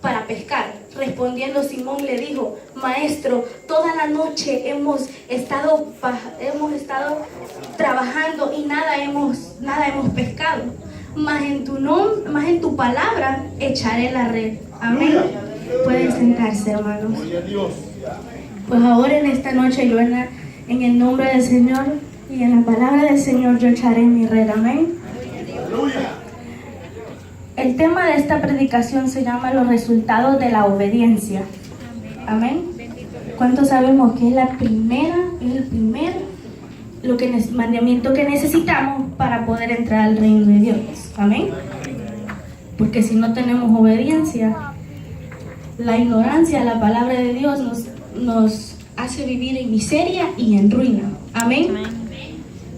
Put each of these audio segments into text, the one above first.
para pescar. Respondiendo Simón le dijo: Maestro, toda la noche hemos estado trabajando y nada hemos pescado. Mas en tu palabra echaré la red. Amén. Pueden sentarse, hermanos. Pues ahora en esta noche yo en el nombre del Señor y en la palabra del Señor yo echaré mi red. Amén. El tema de esta predicación se llama los resultados de la obediencia. Amén. ¿Cuántos sabemos que es el primer mandamiento que necesitamos para poder entrar al reino de Dios? Amén. Porque si no tenemos obediencia, la ignorancia a la palabra de Dios nos hace vivir en miseria y en ruina. Amén.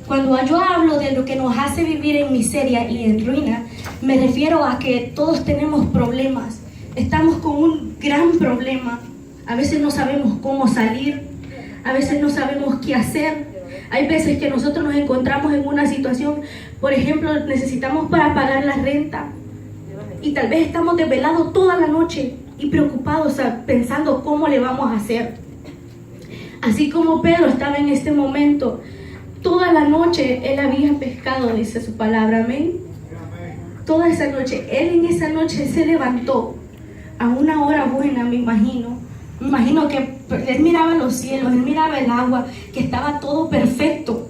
Cuando yo hablo de lo que nos hace vivir en miseria y en ruina, me refiero a que todos tenemos problemas. Estamos con un gran problema. A veces no sabemos cómo salir. A veces no sabemos qué hacer. Hay veces que nosotros nos encontramos en una situación, por ejemplo, necesitamos para pagar la renta. Y tal vez estamos desvelados toda la noche y preocupados, pensando cómo le vamos a hacer. Así como Pedro estaba en este momento, toda la noche él había pescado, dice su palabra. Amén. Toda esa noche, él en esa noche se levantó a una hora buena, me imagino. Me imagino que él miraba los cielos, él miraba el agua, que estaba todo perfecto.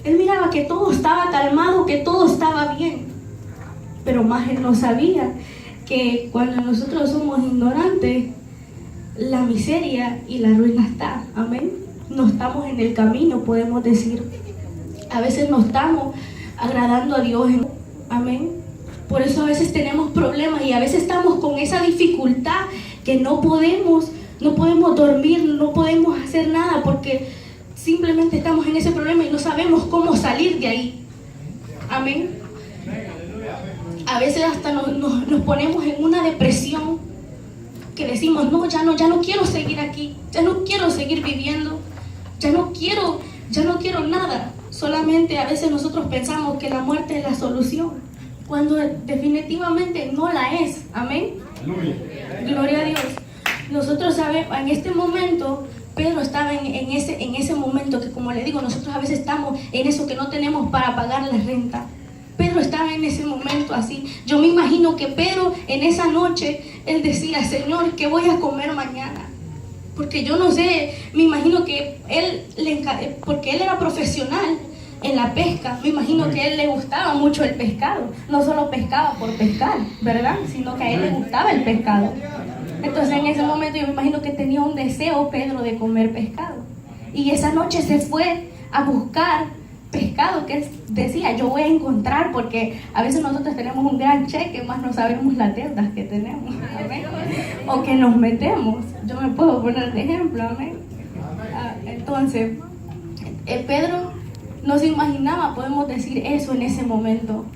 Él miraba que todo estaba calmado, que todo estaba bien. Pero más él no sabía que cuando nosotros somos ignorantes, la miseria y la ruina está. Amén. No estamos en el camino, podemos decir. A veces no estamos agradando a Dios. Amén. Por eso a veces tenemos problemas y a veces estamos con esa dificultad que no podemos dormir, no podemos hacer nada porque simplemente estamos en ese problema y no sabemos cómo salir de ahí. Amén. A veces hasta nos ponemos en una depresión que decimos: no, ya no quiero seguir aquí, ya no quiero seguir viviendo, ya no quiero nada. Solamente a veces nosotros pensamos que la muerte es la solución, cuando definitivamente no la es. Amén. Gloria a Dios. Nosotros sabemos, en este momento, Pedro estaba en ese momento que, como le digo, nosotros a veces estamos en eso que no tenemos para pagar la renta. Pedro estaba en ese momento así. Yo me imagino que Pedro en esa noche, él decía: Señor, ¿qué voy a comer mañana? Porque yo no sé, me imagino que porque él era profesional en la pesca, me imagino que a él le gustaba mucho el pescado. No solo pescaba por pescar, ¿verdad? Sino que a él le gustaba el pescado. Entonces en ese momento yo me imagino que tenía un deseo Pedro de comer pescado. Y esa noche se fue a buscar pescado, que él decía: yo voy a encontrar, porque a veces nosotros tenemos un gran cheque, más no sabemos las deudas que tenemos. Amén. O que nos metemos. Yo me puedo poner de ejemplo. Amén. Entonces, Pedro no se imaginaba, podemos decir eso en ese momento.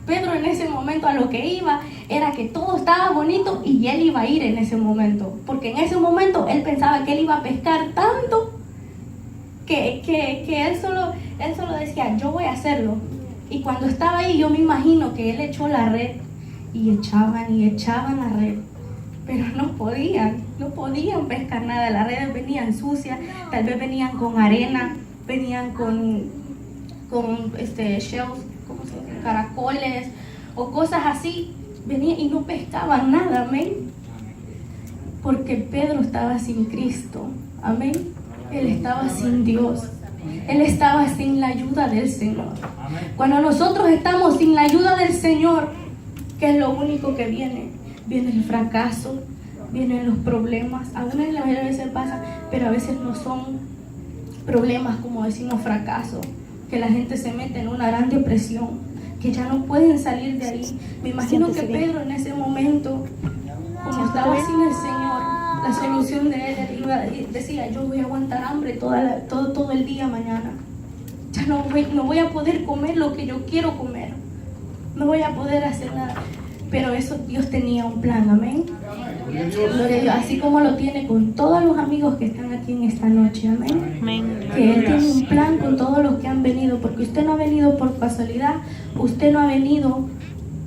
Pedro en ese momento a lo que iba era que todo estaba bonito y él iba a ir en ese momento. Porque en ese momento él pensaba que él iba a pescar tanto que él solo decía: yo voy a hacerlo. Y cuando estaba ahí, yo me imagino que él echó la red y echaban la red. Pero no podían pescar nada. Las redes venían sucias, tal vez venían con arena, venían con shells, caracoles o cosas así, venían y no pescaban nada. Amén. Porque Pedro estaba sin Cristo. Amén. Él estaba sin Dios. Él estaba sin la ayuda del Señor. Cuando nosotros estamos sin la ayuda del Señor, ¿qué es lo único que viene? Viene el fracaso, vienen los problemas. Algunas veces pasa, pero a veces no son problemas como decimos fracaso, que la gente se mete en una gran depresión, que ya no pueden salir de ahí. Me imagino que Pedro en ese momento, como estaba sin el Señor, la solución de él decía: yo voy a aguantar hambre todo el día mañana. Ya no voy a poder comer lo que yo quiero comer. No voy a poder hacer nada. Pero eso Dios tenía un plan. Amén. Gloria a Dios. Así como lo tiene con todos los amigos que están aquí en esta noche. Amén. Que Él tiene un plan con todos los que han venido. Porque usted no ha venido por casualidad. Usted no ha venido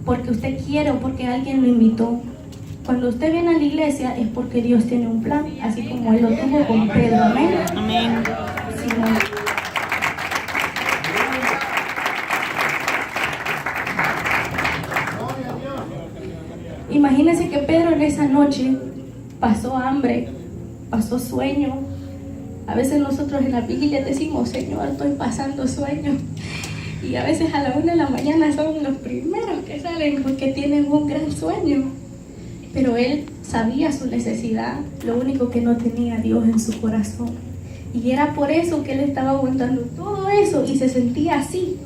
porque usted quiere o porque alguien lo invitó. Cuando usted viene a la iglesia es porque Dios tiene un plan, así como Él lo tuvo con Pedro. Amén. Amén. Simón. Imagínense que Pedro en esa noche pasó hambre, pasó sueño. A veces nosotros en la vigilia decimos, Señor, estoy pasando sueño. Y a veces a la 1 de la mañana son los primeros que salen porque tienen un gran sueño. Pero él sabía su necesidad, lo único que no tenía Dios en su corazón. Y era por eso que él estaba aguantando todo eso y se sentía así,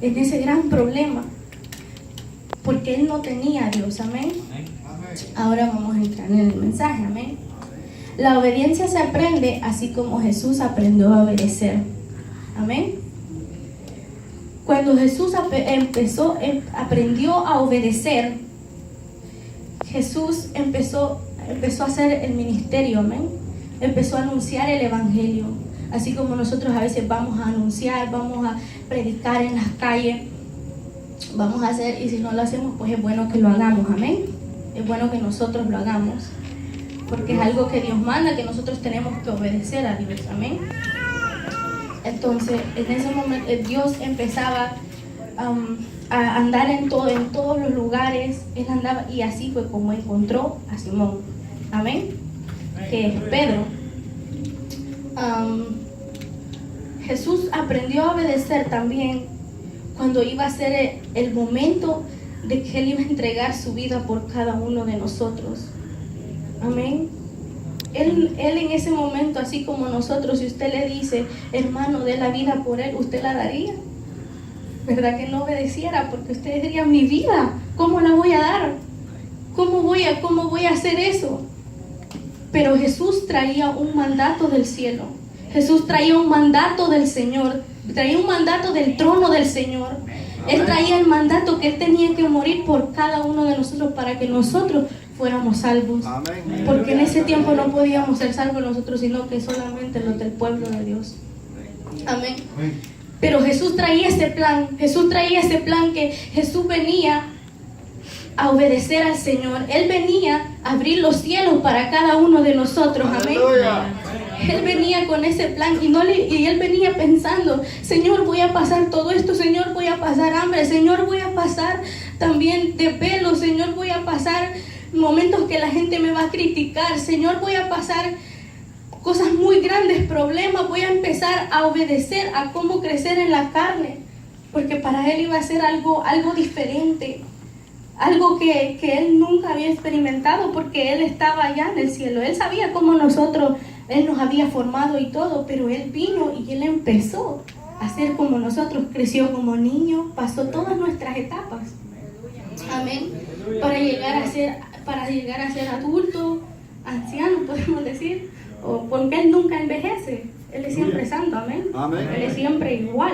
en ese gran problema. Porque él no tenía a Dios, amén. Ahora vamos a entrar en el mensaje, amén. La obediencia se aprende así como Jesús aprendió a obedecer, amén. Cuando Jesús aprendió a obedecer, Jesús empezó a hacer el ministerio, amén. Empezó a anunciar el evangelio, así como nosotros a veces vamos a anunciar, vamos a predicar en las calles, vamos a hacer, y si no lo hacemos, pues es bueno que lo hagamos, amén. Es bueno que nosotros lo hagamos, porque es algo que Dios manda, que nosotros tenemos que obedecer a Dios, amén. Entonces, en ese momento, Dios empezaba a andar en todos los lugares. Él andaba, y así fue como encontró a Simón, amén, que es Pedro. Jesús aprendió a obedecer también cuando iba a ser el momento de que Él iba a entregar su vida por cada uno de nosotros, amén. Él en ese momento, así como nosotros, si usted le dice, hermano, dé la vida por él, ¿usted la daría? ¿Verdad que no obedeciera? Porque usted diría, mi vida, ¿cómo la voy a dar? ¿Cómo voy a hacer eso? Pero Jesús traía un mandato del cielo. Jesús traía un mandato del Señor. Traía un mandato del trono del Señor. Él traía el mandato que Él tenía que morir por cada uno de nosotros para que nosotros fuéramos salvos. Porque en ese tiempo no podíamos ser salvos nosotros, sino que solamente los del pueblo de Dios. Amén. Pero Jesús traía ese plan. Jesús traía ese plan, que Jesús venía a obedecer al Señor. Él venía a abrir los cielos para cada uno de nosotros. Amén. Él venía con ese plan y Él venía pensando, Señor, voy a pasar todo esto, Señor, voy a pasar hambre, Señor, voy a pasar también de pelo, Señor, voy a pasar momentos que la gente me va a criticar, Señor, voy a pasar cosas muy grandes, problemas, voy a empezar a obedecer a cómo crecer en la carne, porque para Él iba a ser algo diferente, algo que Él nunca había experimentado, porque Él estaba allá en el cielo. Él sabía cómo Él nos había formado y todo, pero Él vino y Él empezó a ser como nosotros, creció como niño, pasó todas nuestras etapas, amén, para llegar a ser adulto, anciano, podemos decir, o porque Él nunca envejece, Él es siempre santo, amén. Él es siempre igual,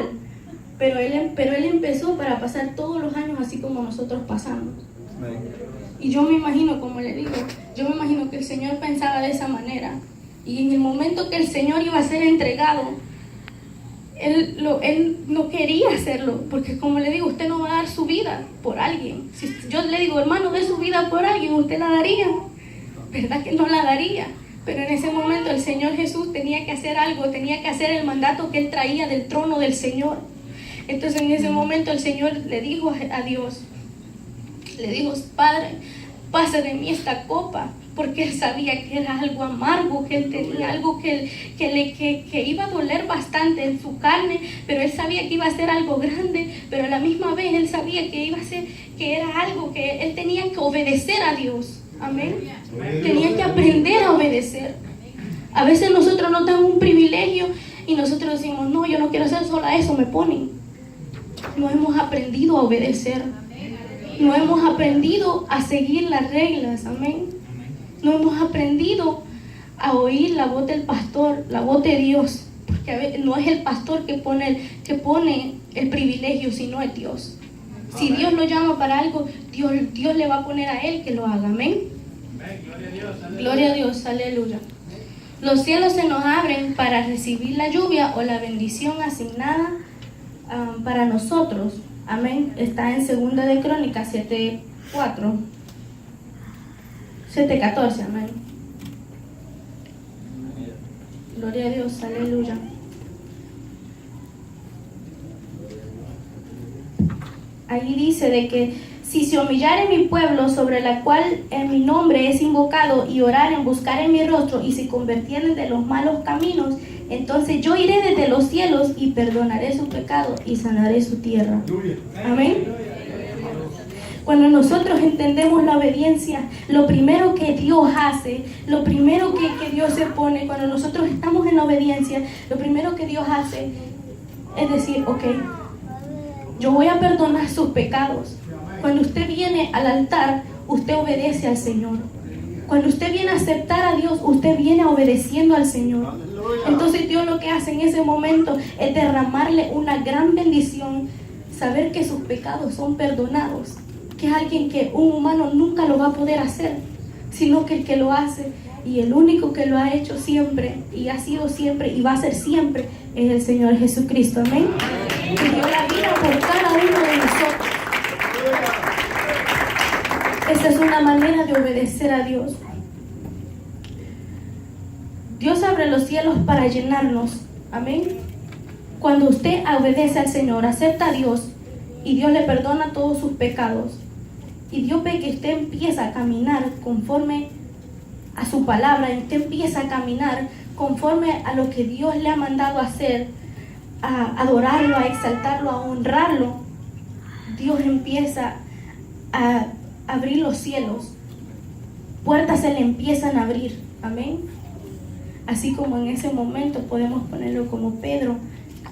pero él empezó para pasar todos los años así como nosotros pasamos. Y yo me imagino, como le digo, yo me imagino que el Señor pensaba de esa manera. Y en el momento que el Señor iba a ser entregado, Él no quería hacerlo, porque como le digo, usted no va a dar su vida por alguien. Si yo le digo, hermano, dé su vida por alguien, ¿usted la daría? ¿Verdad que no la daría? Pero en ese momento el Señor Jesús tenía que hacer algo, tenía que hacer el mandato que Él traía del trono del Señor. Entonces en ese momento el Señor le dijo a Dios, le dijo, Padre, pasa de mí esta copa, porque Él sabía que era algo amargo, que Él tenía algo que iba a doler bastante en su carne, pero Él sabía que iba a ser algo grande, pero a la misma vez Él sabía que que era algo que Él tenía que obedecer a Dios, amén. Tenía que aprender a obedecer. A veces nosotros no tenemos un privilegio y nosotros decimos, no, yo no quiero hacer sola eso, me ponen. No hemos aprendido a obedecer, no hemos aprendido a seguir las reglas, amén. No hemos aprendido a oír la voz del pastor, la voz de Dios, porque a veces no es el pastor que pone el privilegio, sino es Dios. Si Dios lo llama para algo, Dios le va a poner a Él que lo haga, amén. Gloria a Dios, aleluya. Los cielos se nos abren para recibir la lluvia o la bendición asignada para nosotros, amén. Está en 2 de Crónicas 7:4. 7:14, amén. Gloria a Dios, aleluya. Ahí dice de que si se humillare mi pueblo, sobre la cual en mi nombre es invocado, y oraren, buscaren mi rostro, y se convirtieren de los malos caminos, entonces yo iré desde los cielos y perdonaré su pecado y sanaré su tierra. Amén. Cuando nosotros entendemos la obediencia, lo primero que Dios hace, lo primero que Dios se pone, cuando nosotros estamos en la obediencia, lo primero que Dios hace es decir, ok, yo voy a perdonar sus pecados. Cuando usted viene al altar, usted obedece al Señor. Cuando usted viene a aceptar a Dios, usted viene obedeciendo al Señor. Entonces Dios lo que hace en ese momento es derramarle una gran bendición, saber que sus pecados son perdonados, que es alguien que un humano nunca lo va a poder hacer, sino que el que lo hace y el único que lo ha hecho siempre y ha sido siempre y va a ser siempre es el Señor Jesucristo. Amén. Que dio la vida por cada uno de nosotros. Esta es una manera de obedecer a Dios. Dios abre los cielos para llenarnos. Amén. Cuando usted obedece al Señor, acepta a Dios y Dios le perdona todos sus pecados, y Dios ve que usted empieza a caminar conforme a su palabra, y usted empieza a caminar conforme a lo que Dios le ha mandado hacer, a adorarlo, a exaltarlo, a honrarlo, Dios empieza a abrir los cielos, puertas se le empiezan a abrir. Amén. Así como en ese momento podemos ponerlo como Pedro,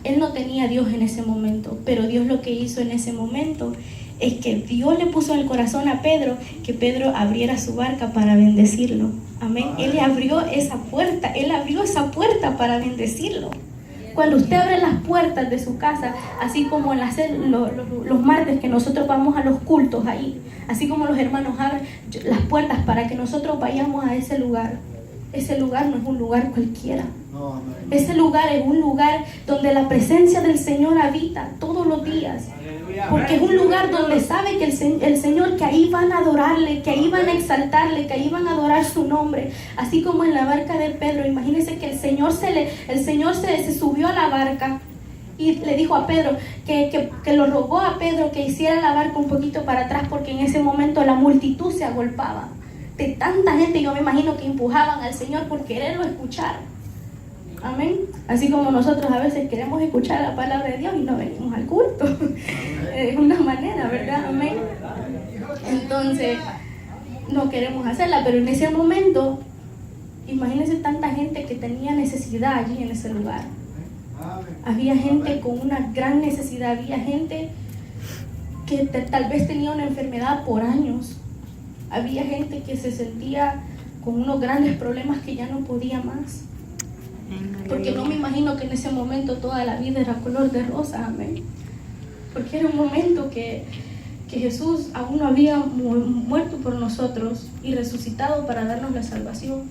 él no tenía a Dios en ese momento, pero Dios lo que hizo en ese momento es que Dios le puso en el corazón a Pedro que Pedro abriera su barca para bendecirlo. Amén. Él le abrió esa puerta, él abrió esa puerta para bendecirlo. Cuando usted abre las puertas de su casa, así como en los martes que nosotros vamos a los cultos ahí, así como los hermanos abren las puertas para que nosotros vayamos a ese lugar no es un lugar cualquiera. Ese lugar es un lugar donde la presencia del Señor habita todos los días. Porque es un lugar donde sabe que el Señor, que ahí van a adorarle, que ahí van a exaltarle, que ahí van a adorar su nombre. Así como en la barca de Pedro, imagínense que el Señor se subió a la barca y le dijo a Pedro que lo rogó a Pedro que hiciera la barca un poquito para atrás, porque en ese momento la multitud se agolpaba. De tanta gente, yo me imagino que empujaban al Señor por quererlo escuchar. Amén. Así como nosotros a veces queremos escuchar la palabra de Dios y no venimos al culto. Es una manera, ¿verdad? Amén. Entonces, no queremos hacerla, pero en ese momento, imagínense tanta gente que tenía necesidad allí en ese lugar. Había gente con una gran necesidad, había gente que tal vez tenía una enfermedad por años. Había gente que se sentía con unos grandes problemas que ya no podía más. Porque no me imagino que en ese momento toda la vida era color de rosa. Amén. Porque era un momento que Jesús aún no había muerto por nosotros y resucitado para darnos la salvación.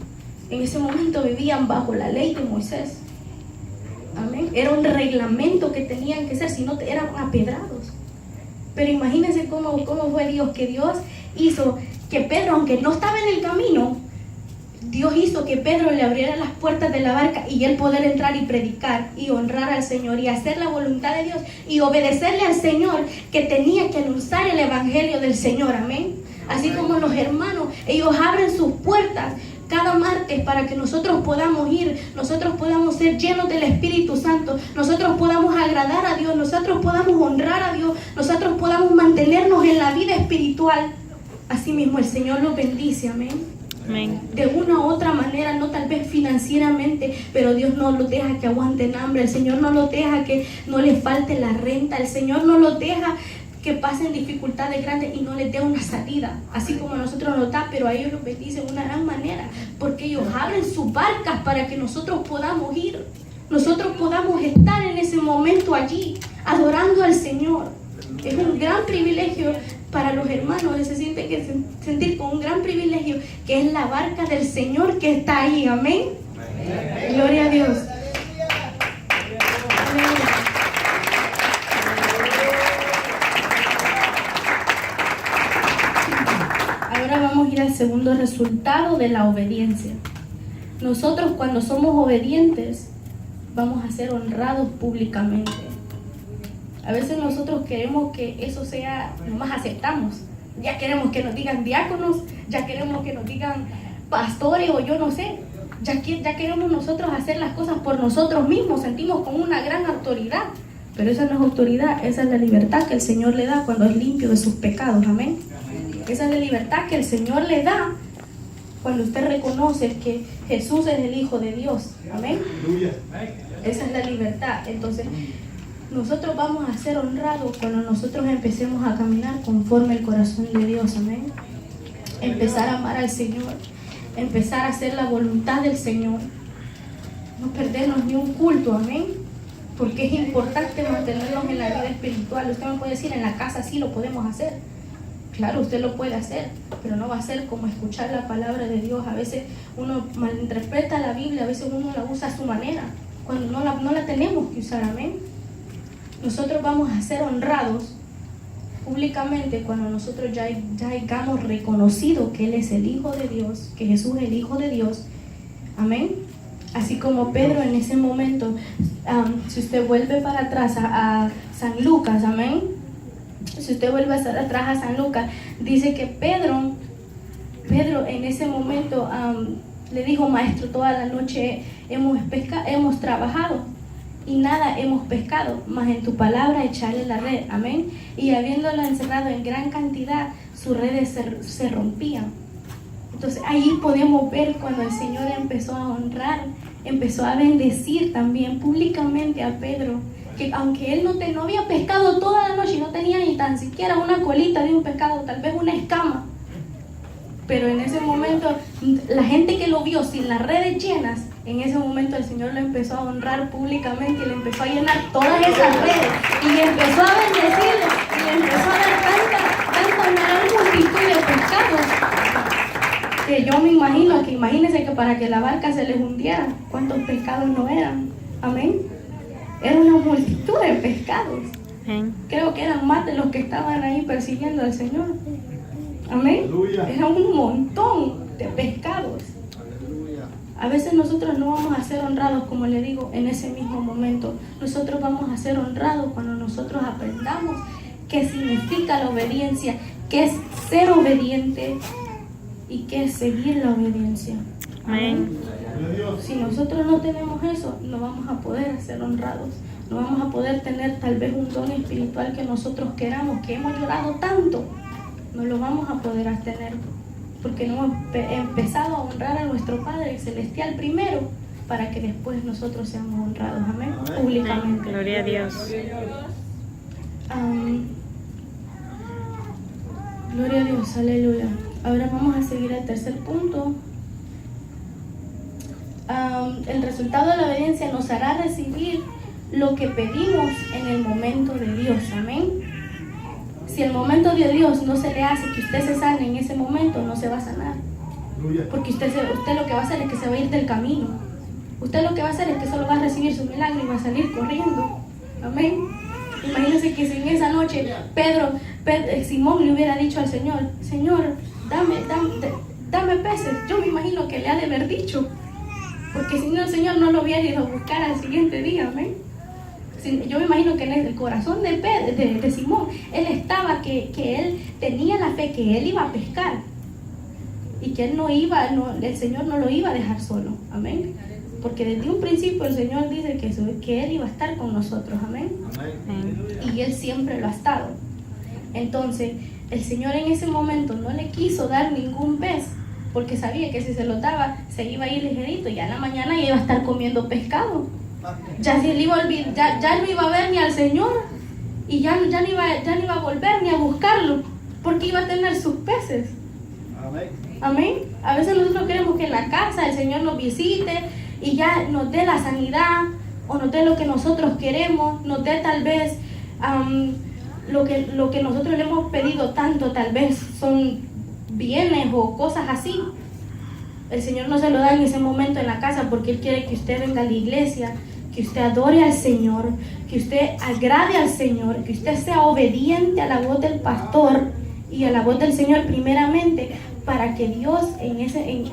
En ese momento vivían bajo la ley de Moisés. Amén. Era un reglamento que tenían que ser, si no eran apedrados. Pero imagínense cómo fue Dios, que Dios hizo que Pedro, aunque no estaba en el camino, Dios hizo que Pedro le abriera las puertas de la barca y él poder entrar y predicar y honrar al Señor y hacer la voluntad de Dios y obedecerle al Señor, que tenía que anunciar el evangelio del Señor. Amén. Así como los hermanos, ellos abren sus puertas cada martes para que nosotros podamos ir, nosotros podamos ser llenos del Espíritu Santo, nosotros podamos agradar a Dios, nosotros podamos honrar a Dios, nosotros podamos mantenernos en la vida espiritual. Así mismo el Señor los bendice. Amén. Amén. De una u otra manera, no tal vez financieramente, pero Dios no los deja que aguanten hambre, el Señor no los deja que no les falte la renta, el Señor no los deja que pasen dificultades grandes y no les dé una salida, así como nosotros nos da, pero a ellos los bendice de una gran manera, porque ellos abren sus barcas para que nosotros podamos ir, nosotros podamos estar en ese momento allí, adorando al Señor. Es un gran privilegio para los hermanos, se siente que sentir con un gran privilegio, que es la barca del Señor que está ahí. Amén. Amén. Gloria a Dios. Ahora vamos a ir a el segundo resultado de la obediencia. Nosotros cuando somos obedientes vamos a ser honrados públicamente. A veces nosotros queremos que eso sea, nomás aceptamos. Ya queremos que nos digan diáconos, ya queremos que nos digan pastores o yo no sé. Ya queremos nosotros hacer las cosas por nosotros mismos, sentimos como una gran autoridad. Pero esa no es autoridad, esa es la libertad que el Señor le da cuando es limpio de sus pecados, amén. Esa es la libertad que el Señor le da cuando usted reconoce que Jesús es el Hijo de Dios, amén. Esa es la libertad. Entonces, nosotros vamos a ser honrados cuando nosotros empecemos a caminar conforme el corazón de Dios, amén. Empezar a amar al Señor, empezar a hacer la voluntad del Señor, no perdernos ni un culto, amén. Porque es importante mantenernos en la vida espiritual. Usted me puede decir, en la casa sí lo podemos hacer. Claro, usted lo puede hacer, pero no va a ser como escuchar la palabra de Dios. A veces uno malinterpreta la Biblia, a veces uno la usa a su manera, cuando no la tenemos que usar, amén. Nosotros vamos a ser honrados públicamente cuando nosotros ya hayamos reconocido que Él es el Hijo de Dios, que Jesús es el Hijo de Dios, amén. Así como Pedro en ese momento, si usted vuelve para atrás a San Lucas, amén. Si usted vuelve atrás a San Lucas, dice que Pedro en ese momento le dijo, maestro, toda la noche hemos trabajado y nada hemos pescado, mas en tu palabra echarle la red, amén. Y habiéndolo encerrado en gran cantidad, sus redes se rompían. Entonces ahí podemos ver cuando el Señor empezó a honrar, empezó a bendecir también públicamente a Pedro, que aunque él no había pescado toda la noche y no tenía ni tan siquiera una colita de un pescado, tal vez una escama, pero en ese momento la gente que lo vio sin las redes llenas, en ese momento el Señor lo empezó a honrar públicamente y le empezó a llenar todas esas redes y le empezó a bendecirle y le empezó a dar tanta gran multitud de pescados. Que yo me imagino, que imagínense que para que la barca se les hundiera, ¿cuántos pescados no eran? Amén. Era una multitud de pescados. Creo que eran más de los que estaban ahí persiguiendo al Señor. Amén. Era un montón de pescados. A veces nosotros no vamos a ser honrados, como le digo, en ese mismo momento. Nosotros vamos a ser honrados cuando nosotros aprendamos qué significa la obediencia, qué es ser obediente y qué es seguir la obediencia. Amén. Si nosotros no tenemos eso, no vamos a poder ser honrados. No vamos a poder tener tal vez un don espiritual que nosotros queramos, que hemos llorado tanto. No lo vamos a poder tener porque no hemos empezado a honrar a nuestro Padre Celestial primero para que después nosotros seamos honrados. Amén. Públicamente. Gloria a Dios. Gloria a Dios. Aleluya. Ahora vamos a seguir al tercer punto. El resultado de la obediencia nos hará recibir lo que pedimos en el momento de Dios. Amén. Si el momento de Dios no se le hace que usted se sane en ese momento, no se va a sanar. Porque usted lo que va a hacer es que se va a ir del camino. Usted lo que va a hacer es que solo va a recibir su milagro y va a salir corriendo. Amén. Imagínense que si en esa noche Simón le hubiera dicho al Señor, Señor, dame peces. Yo me imagino que le ha de haber dicho. Porque si no, el Señor no lo hubiera ido a buscar al siguiente día. Amén. Yo me imagino que en el corazón de Simón, él estaba que él tenía la fe que él iba a pescar y que el Señor no lo iba a dejar solo. Amén. Porque desde un principio el Señor dice que Él iba a estar con nosotros. Amén. Y Él siempre lo ha estado. Entonces, el Señor en ese momento no le quiso dar ningún pez, porque sabía que si se lo daba, se iba a ir ligerito. Ya en la mañana ya iba a estar comiendo pescado. Ya no iba a ver ni al Señor. Y ya no iba a volver ni a buscarlo, porque iba a tener sus peces. Amén. A veces nosotros queremos que en la casa el Señor nos visite y ya nos dé la sanidad, o nos dé lo que nosotros queremos, nos dé tal vez lo que nosotros le hemos pedido tanto, tal vez son bienes o cosas así. El Señor no se lo da en ese momento en la casa porque Él quiere que usted venga a la iglesia, que usted adore al Señor, que usted agrade al Señor, que usted sea obediente a la voz del pastor y a la voz del Señor primeramente, para que Dios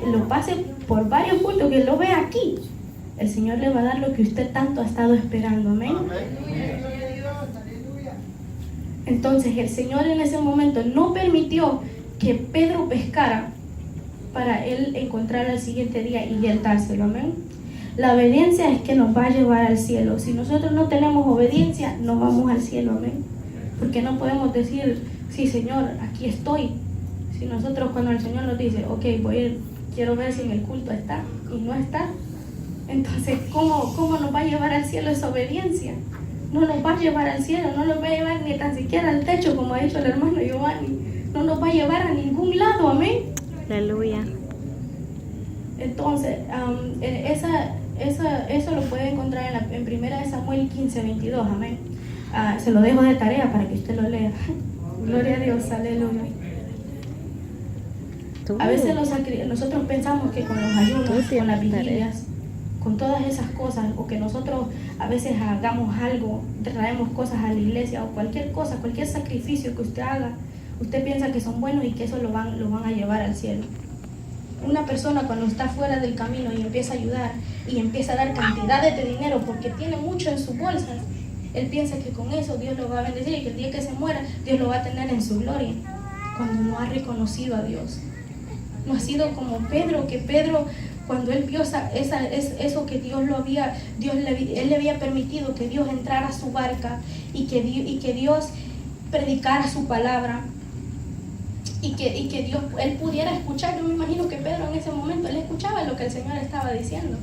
lo pase por varios cultos, que lo vea aquí. El Señor le va a dar lo que usted tanto ha estado esperando. Amén. Entonces el Señor en ese momento no permitió que Pedro pescara para él encontrar al siguiente día y él dárselo. Amén. La obediencia es que nos va a llevar al cielo. Si nosotros no tenemos obediencia, no vamos al cielo. Amén. Porque no podemos decir, sí Señor, aquí estoy. Si nosotros cuando el Señor nos dice, ok, voy a ir, quiero ver si en el culto está y no está, entonces ¿cómo nos va a llevar al cielo esa obediencia? No nos va a llevar al cielo, no nos va a llevar ni tan siquiera al techo, como ha dicho el hermano Giovanni. No nos va a llevar a ningún lado. Amén. Aleluya. Entonces, eso lo puede encontrar en 1 Samuel 15:22. Amén. Se lo dejo de tarea para que usted lo lea. Gloria a Dios, aleluya. A veces nosotros pensamos que con los ayunos, con las vigilias, con todas esas cosas, o que nosotros a veces hagamos algo, traemos cosas a la iglesia, o cualquier cosa, cualquier sacrificio que usted haga, usted piensa que son buenos y que eso lo van a llevar al cielo. Una persona cuando está fuera del camino y empieza a ayudar y empieza a dar cantidades de dinero porque tiene mucho en sus bolsas, él piensa que con eso Dios lo va a bendecir y que el día que se muera Dios lo va a tener en su gloria, cuando no ha reconocido a Dios. No ha sido como Pedro, que Pedro, cuando él vio eso que él le había permitido que Dios entrara a su barca y que Dios predicara su palabra y que Dios, él pudiera escuchar. Yo me imagino que Pedro en ese momento, él escuchaba lo que el Señor estaba diciendo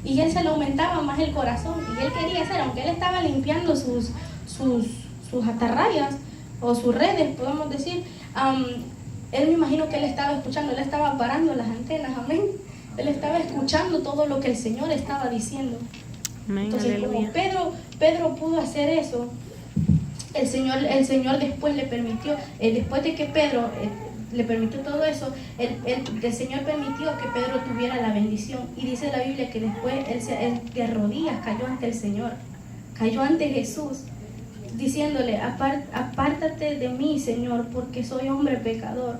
y él se le aumentaba más el corazón y él quería hacer, aunque él estaba limpiando sus atarrayas o sus redes, podemos decir, él me imagino que él estaba escuchando, él estaba parando las antenas. Amén. Él estaba escuchando todo lo que el Señor estaba diciendo. Amén. Entonces, Aleluya. como Pedro pudo hacer eso, el Señor después le permitió, después de que Pedro le permitió todo eso, el Señor permitió que Pedro tuviera la bendición. Y dice la Biblia que después él de rodillas cayó ante el Señor, cayó ante Jesús, diciéndole, apártate de mí, Señor, porque soy hombre pecador.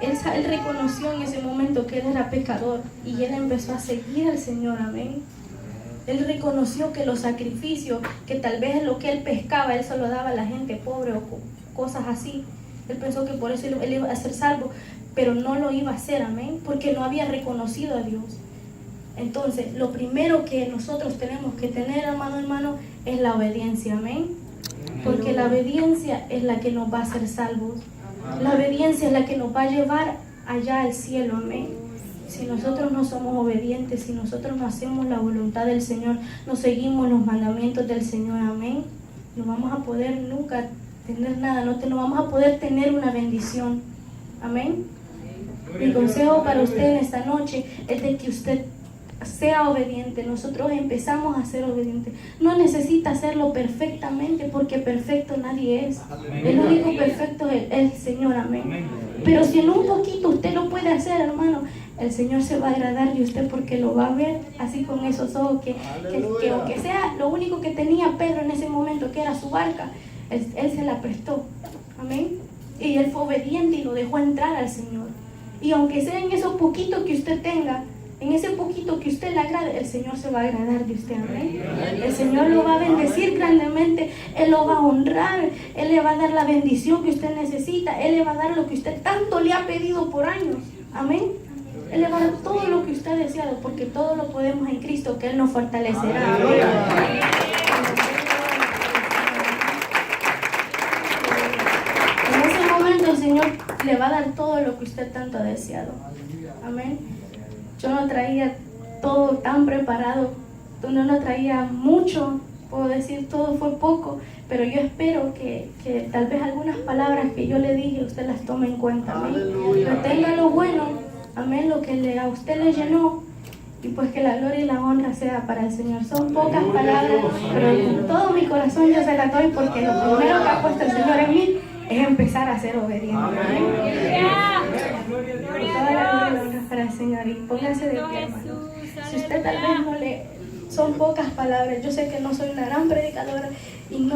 Él reconoció en ese momento que él era pecador y él empezó a seguir al Señor. Amén. Él reconoció que los sacrificios, que tal vez lo que él pescaba, él se lo daba a la gente pobre o cosas así. Él pensó que por eso él iba a ser salvo, pero no lo iba a hacer. Amén. Porque no había reconocido a Dios. Entonces, lo primero que nosotros tenemos que tener, hermano, es la obediencia. Amén. Porque la obediencia es la que nos va a hacer salvos. La obediencia es la que nos va a llevar allá al cielo. Amén. Si nosotros no somos obedientes, si nosotros no hacemos la voluntad del Señor, no seguimos los mandamientos del Señor, amén, no vamos a poder nunca tener nada, no vamos a poder tener una bendición. Amén. Mi consejo para usted en esta noche es de que usted sea obediente. Nosotros empezamos a ser obedientes. No necesita hacerlo perfectamente, porque perfecto nadie es. El único perfecto es el Señor. Amén. Pero si en un poquito usted lo puede hacer, hermano, el Señor se va a agradar de usted, porque lo va a ver así con esos ojos que aunque sea lo único que tenía Pedro en ese momento, que era su barca, él se la prestó. Amén. Y él fue obediente y lo dejó entrar al Señor. Y aunque sea en eso poquito que usted tenga, en ese poquito que usted le agrade, el Señor se va a agradar de usted. Amén. El Señor lo va a bendecir grandemente. Él lo va a honrar. Él le va a dar la bendición que usted necesita. Él le va a dar lo que usted tanto le ha pedido por años. Amén. Él le va a dar todo lo que usted ha deseado, porque todo lo podemos en Cristo, que Él nos fortalecerá. Amén. En ese momento el Señor le va a dar todo lo que usted tanto ha deseado. Amén. Yo no traía todo tan preparado, no traía mucho, puedo decir, todo fue poco, pero yo espero que tal vez algunas palabras que yo le dije usted las tome en cuenta. Amén. Retenga lo bueno, amén, lo que a usted le llenó, y pues que la gloria y la honra sea para el Señor. Son pocas palabras, pero con todo mi corazón yo se las doy, porque lo primero que ha puesto el Señor en mí es empezar a ser obediente. Amén. Toda la gloria y la honra para el Señor, y pónganse de pie, hermanos. Si usted tal vez son pocas palabras, yo sé que no soy una gran predicadora y no